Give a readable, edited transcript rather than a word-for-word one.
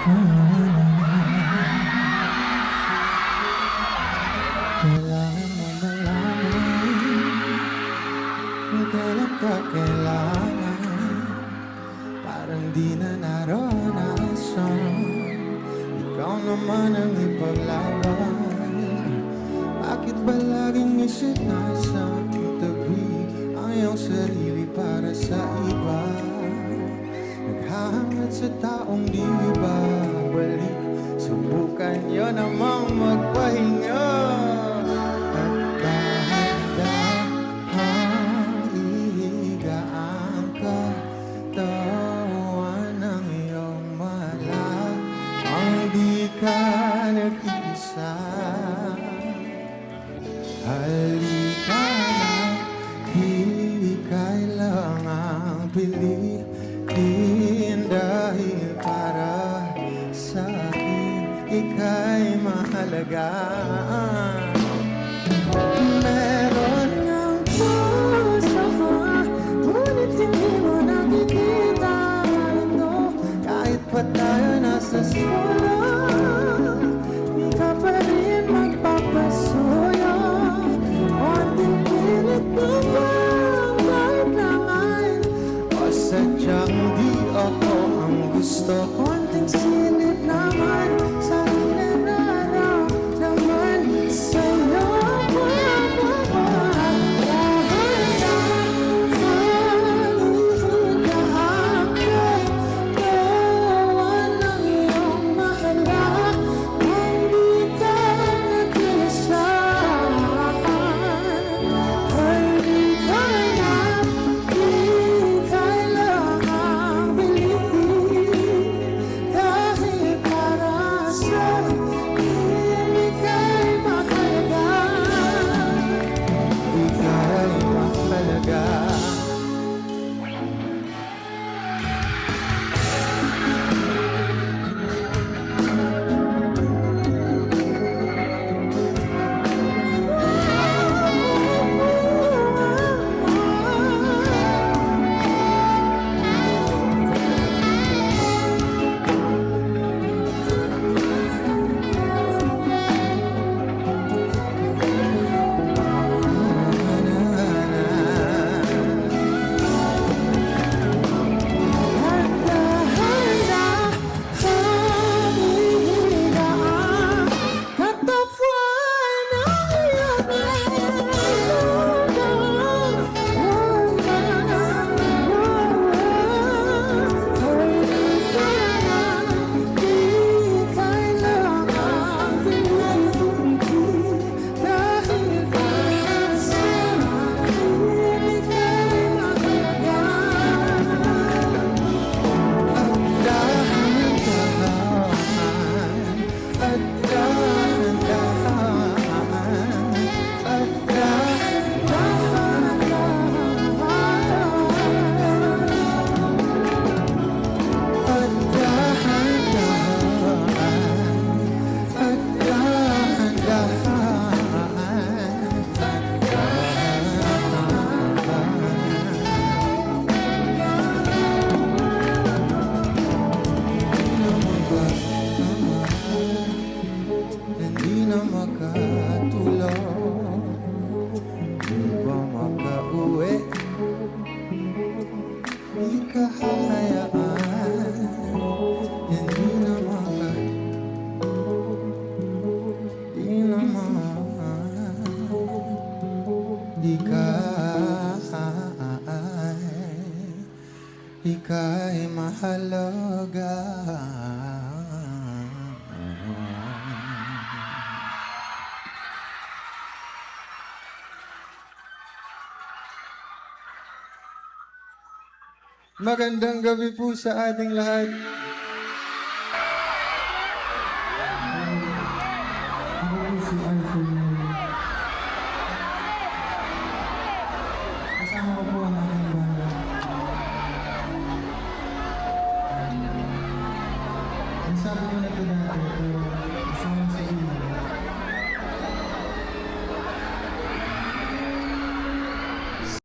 Kailangan mo malaman kung kailan ka kailangan. Parang di na naranasan, ikaw naman ang ipaglaban. Bakit ba laging isip nasa tabi ang iyong sarili para sa iba? Naghahangat sa taong di babalik, subukan nyo namang magpahinga. At dahan-dahang ihigaan ka, tawan ng iyong mala, ang di ka nag-isa. Halika na, di kailangang pilitin, dahil para sa akin ika'y mahalaga. Meron ng puso ko, ngunit hindi mo nakikita ito. Kahit pa tayo nasa solo, di ka pa rin magpapasuyo. Konting pilit mo bang kailangan, o sadyang di ako ang gusto? Konting silip naman sa aking nararamdaman sa'yo. Hindi na makatulog, di ba makauwi, di ka hahayaan. Hindi na di ka, ika'y mahalaga. Magandang gabi po sa ating lahat.